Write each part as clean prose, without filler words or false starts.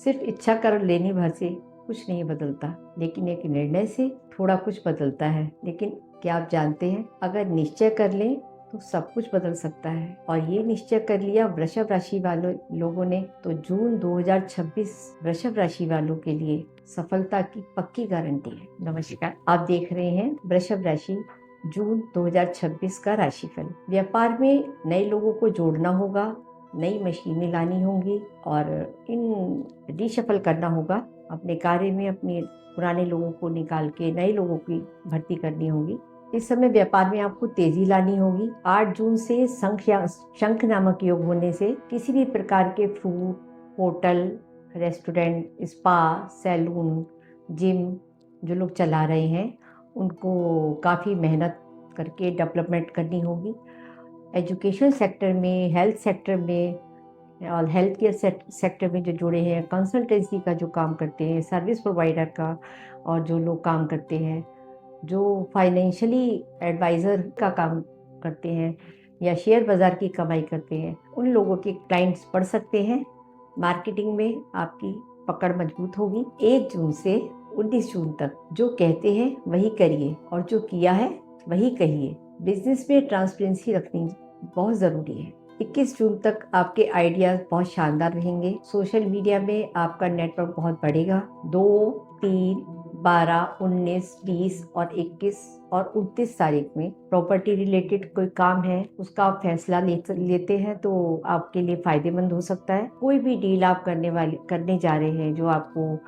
सिर्फ इच्छा कर लेने भर से कुछ नहीं बदलता, लेकिन एक निर्णय से थोड़ा कुछ बदलता है। लेकिन क्या आप जानते हैं, अगर निश्चय कर लें तो सब कुछ बदल सकता है। और ये निश्चय कर लिया वृषभ राशि वालों लोगों ने तो जून 2026 वृषभ राशि वालों के लिए सफलता की पक्की गारंटी है। नमस्कार, आप देख रहे हैं वृषभ राशि जून 2026 का राशिफल। व्यापार में नए लोगों को जोड़ना होगा, नई मशीनें लानी होंगी और इन रीशफल करना होगा। अपने कार्य में अपने पुराने लोगों को निकाल के नए लोगों की भर्ती करनी होगी। इस समय व्यापार में आपको तेजी लानी होगी। 8 जून से शंख नामक योग होने से किसी भी प्रकार के food, hotel, restaurant, spa, salon, gym जो लोग चला रहे हैं उनको काफ़ी मेहनत करके डेवलपमेंट करनी होगी। एजुकेशन सेक्टर में, हेल्थ सेक्टर में और हेल्थ केयर सेक्टर में जो जुड़े हैं, कंसल्टेंसी का जो काम करते हैं, सर्विस प्रोवाइडर का, और जो लोग काम करते हैं, जो फाइनेंशियली एडवाइज़र का काम करते हैं या शेयर बाज़ार की कमाई करते हैं, उन लोगों के क्लाइंट्स बढ़ सकते हैं। मार्केटिंग में आपकी पकड़ मजबूत होगी। 1 जून से 19 जून तक जो कहते हैं वही करिए और जो किया है वही कहिए। बिजनेस में ट्रांसपेरेंसी रखनी बहुत ज़रूरी है। 21 जून तक आपके आइडियाज़ बहुत शानदार रहेंगे। सोशल मीडिया में आपका नेटवर्क बहुत बढ़ेगा। 2, 3, 12, 19, 20 और 21 और 29 तारीख में प्रॉपर्टी रिलेटेड कोई काम है, उसका आप फैसला लेते हैं तो आपके लिए फायदेमंद हो सकता है। कोई भी डील आप करने जा रहे हैं जो आपको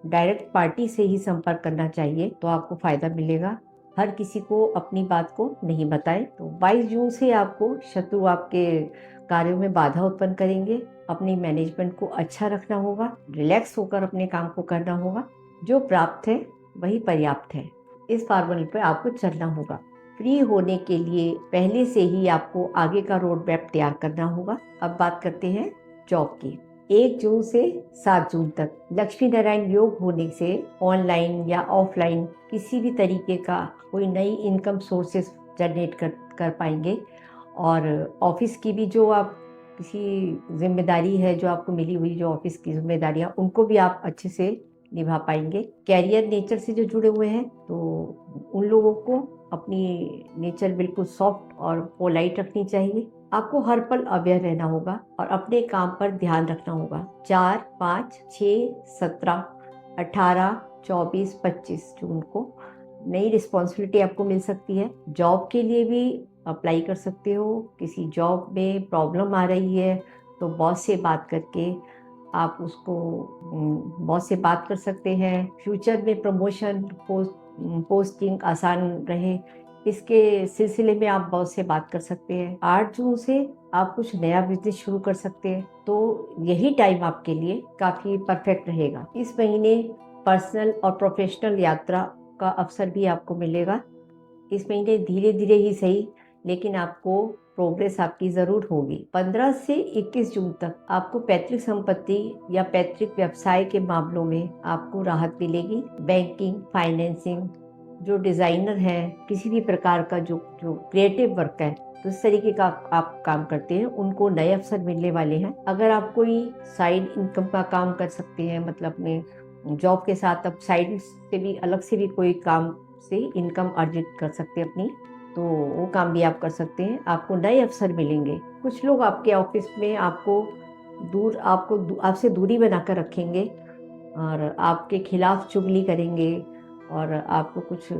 डायरेक्ट पार्टी से ही संपर्क करना चाहिए तो आपको फायदा मिलेगा। हर किसी को अपनी बात को नहीं बताएं। तो 22 जून से आपको शत्रु आपके कार्यों में बाधा उत्पन्न करेंगे। अपनी मैनेजमेंट को अच्छा रखना होगा, रिलैक्स होकर अपने काम को करना होगा। जो प्राप्त है वही पर्याप्त है, इस फॉर्मूले पर आपको चलना होगा। फ्री होने के लिए पहले से ही आपको आगे का रोड मैप तैयार करना होगा। अब बात करते हैं जॉब की। 1 जून से 7 जून तक लक्ष्मी नारायण योग होने से ऑनलाइन या ऑफलाइन किसी भी तरीके का कोई नई इनकम सोर्सेस जनरेट कर पाएंगे। और ऑफिस की भी जो आप किसी जिम्मेदारी है जो आपको मिली हुई, जो ऑफिस की जिम्मेदारियां, उनको भी आप अच्छे से निभा पाएंगे। कैरियर नेचर से जो जुड़े हुए हैं तो उन लोगों को अपनी नेचर बिल्कुल सॉफ्ट और पोलाइट रखनी चाहिए। आपको हर पल अवेयर रहना होगा और अपने काम पर ध्यान रखना होगा। 4, 5, 6, 17, 18, 24, 25 जून को नई रिस्पॉन्सिबिलिटी आपको मिल सकती है। जॉब के लिए भी अप्लाई कर सकते हो। किसी जॉब में प्रॉब्लम आ रही है तो बॉस से बात करके आप उसको बॉस से बात कर सकते हैं। फ्यूचर में प्रमोशन, पोस्टिंग आसान रहे, इसके सिलसिले में आप बॉस से बात कर सकते हैं। 8 जून से आप कुछ नया बिजनेस शुरू कर सकते हैं, तो यही टाइम आपके लिए काफ़ी परफेक्ट रहेगा। इस महीने पर्सनल और प्रोफेशनल यात्रा का अवसर भी आपको मिलेगा। इस महीने धीरे धीरे ही सही, लेकिन आपको प्रोग्रेस आपकी ज़रूर होगी। 15 से 21 जून तक आपको पैतृक संपत्ति या पैतृक व्यवसाय के मामलों में आपको राहत मिलेगी। बैंकिंग, फाइनेंसिंग, जो डिज़ाइनर हैं, किसी भी प्रकार का जो क्रिएटिव वर्क है, तो इस तरीके का आप काम करते हैं, उनको नए अवसर मिलने वाले हैं। अगर आप कोई साइड इनकम का काम कर सकते हैं, मतलब अपने जॉब के साथ अब साइड से भी अलग से भी कोई काम से इनकम अर्जित कर सकते हैं अपनी, तो वो काम भी आप कर सकते हैं। आपको नए अवसर मिलेंगे। कुछ लोग आपके ऑफिस में आपसे दूरी बनाकर रखेंगे और आपके खिलाफ चुगली करेंगे और आपको कुछ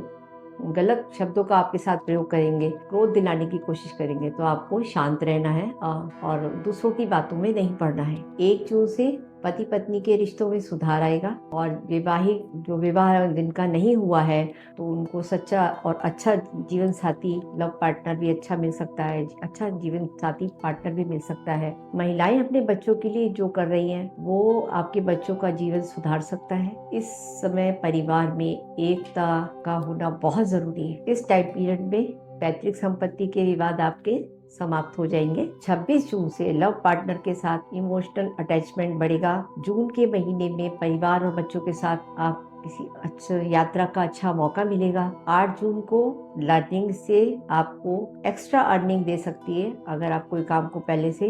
गलत शब्दों का आपके साथ प्रयोग करेंगे, क्रोध दिलाने की कोशिश करेंगे। तो आपको शांत रहना है और दूसरों की बातों में नहीं पड़ना है। 1 जून से पति पत्नी के रिश्तों में सुधार आएगा और विवाह जिनका नहीं हुआ है तो उनको सच्चा और अच्छा जीवन साथी, लव पार्टनर भी अच्छा मिल सकता है। अच्छा जीवन साथी पार्टनर भी मिल सकता है। महिलाएं अपने बच्चों के लिए जो कर रही हैं वो आपके बच्चों का जीवन सुधार सकता है। इस समय परिवार में एकता का होना बहुत जरूरी है। इस टाइम पीरियड में पैतृक संपत्ति के विवाद आपके समाप्त हो जाएंगे। 26 जून से लव पार्टनर के साथ इमोशनल अटैचमेंट बढ़ेगा। जून के महीने में परिवार और बच्चों के साथ आप किसी अच्छे यात्रा का अच्छा मौका मिलेगा। 8 जून को लर्निंग से आपको एक्स्ट्रा अर्निंग दे सकती है। अगर आप कोई काम को पहले से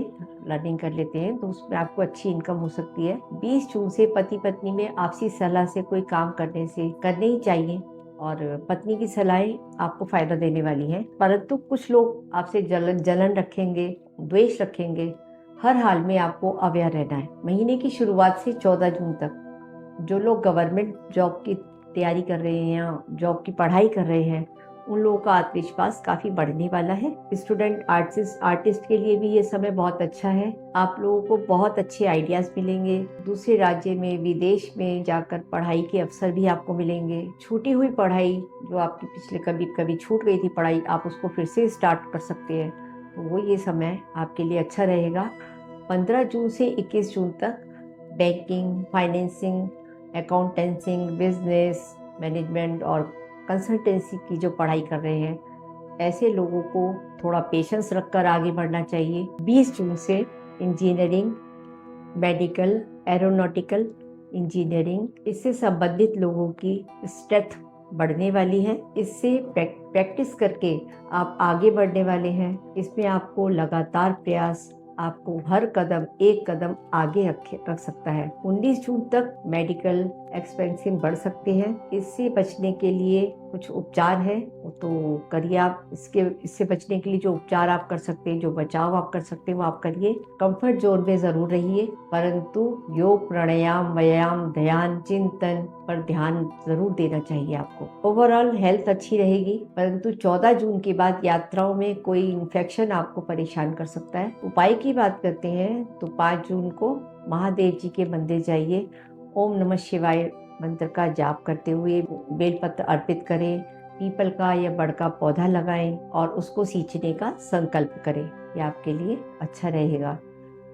लर्निंग कर लेते हैं तो उसमें आपको अच्छी इनकम हो सकती है। 20 जून से पति पत्नी में आपसी सलाह से कोई काम करने ही चाहिए और पत्नी की सलाहें आपको फायदा देने वाली हैं, परंतु कुछ लोग आपसे जलन रखेंगे, द्वेष रखेंगे। हर हाल में आपको अवेयर रहना है। महीने की शुरुआत से 14 जून तक जो लोग गवर्नमेंट जॉब की तैयारी कर रहे हैं या जॉब की पढ़ाई कर रहे हैं, उन लोगों का आत्मविश्वास काफी बढ़ने वाला है। स्टूडेंट आर्टिस्ट के लिए भी ये समय बहुत अच्छा है। आप लोगों को बहुत अच्छे आइडियाज मिलेंगे। दूसरे राज्य में, विदेश में जाकर पढ़ाई के अवसर भी आपको मिलेंगे। छूटी हुई पढ़ाई जो आपकी पिछले कभी छूट गई थी पढ़ाई, आप उसको फिर से स्टार्ट कर सकते हैं। तो वो ये समय आपके लिए अच्छा रहेगा। 15 जून से 21 जून तक banking, financing, accountancy, business management और कंसल्टेंसी की जो पढ़ाई कर रहे हैं, ऐसे लोगों को थोड़ा पेशेंस रखकर आगे बढ़ना चाहिए। 20 जून से इंजीनियरिंग, मेडिकल, एरोनॉटिकल इंजीनियरिंग, इससे संबंधित लोगों की स्ट्रेंथ बढ़ने वाली है। इससे प्रैक्टिस करके आप आगे बढ़ने वाले हैं। इसमें आपको लगातार प्रयास आपको हर कदम एक कदम आगे रख सकता है। 19 जून तक मेडिकल एक्सपेंसिव बढ़ सकते हैं। इससे बचने के लिए कुछ उपचार है तो करिए आप। इससे बचने के लिए जो उपचार आप कर सकते हैं, जो बचाव आप कर सकते हैं, वो आप करिए। कंफर्ट जोन में जरूर रहिए, परंतु योग, प्राणायाम, व्यायाम, ध्यान, चिंतन पर ध्यान जरूर देना चाहिए आपको। ओवरऑल हेल्थ अच्छी रहेगी, परंतु 14 जून के बाद यात्राओं में कोई इन्फेक्शन आपको परेशान कर सकता है। उपाय की बात करते हैं तो 5 जून को महादेव जी के मंदिर जाइए। ओम नमः शिवाय मंत्र का जाप करते हुए बेलपत्र अर्पित करें, पीपल का या बड़ का पौधा लगाएं और उसको सींचने का संकल्प करें। यह आपके लिए अच्छा रहेगा।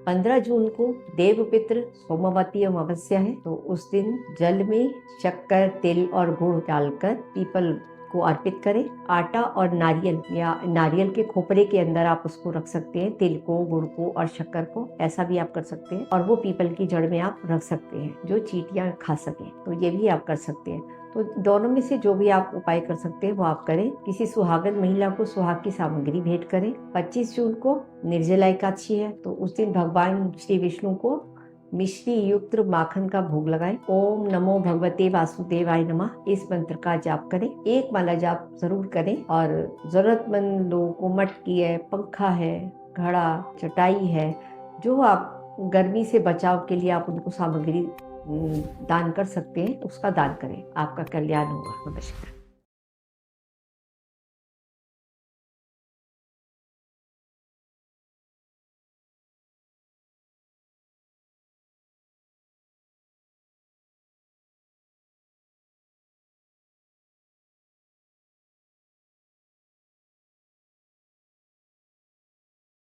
15 जून को देवपित्र सोमवती अमावस्या है, तो उस दिन जल में शक्कर, तिल और गुड़ डालकर पीपल को अर्पित करें। आटा और नारियल या नारियल के खोपरे के अंदर आप उसको रख सकते हैं, तिल को, गुड़ को और शक्कर को, ऐसा भी आप कर सकते हैं। और वो पीपल की जड़ में आप रख सकते हैं जो चींटियां खा सके, तो ये भी आप कर सकते हैं। तो दोनों में से जो भी आप उपाय कर सकते हैं वो आप करें। किसी सुहागन महिला को सुहाग की सामग्री भेंट करें। 25 जून को निर्जला एकादशी है, तो उस दिन भगवान श्री विष्णु को मिश्री युक्त माखन का भोग लगाएं। ओम नमो भगवते वासुदेवाय नमः, इस मंत्र का जाप करें। एक माला जाप जरूर करें और जरूरतमंद लोगों को मटकी है, पंखा है, घड़ा, चटाई है, जो आप गर्मी से बचाव के लिए आप उनको सामग्री दान कर सकते हैं, उसका दान करें। आपका कल्याण होगा। नमस्कार।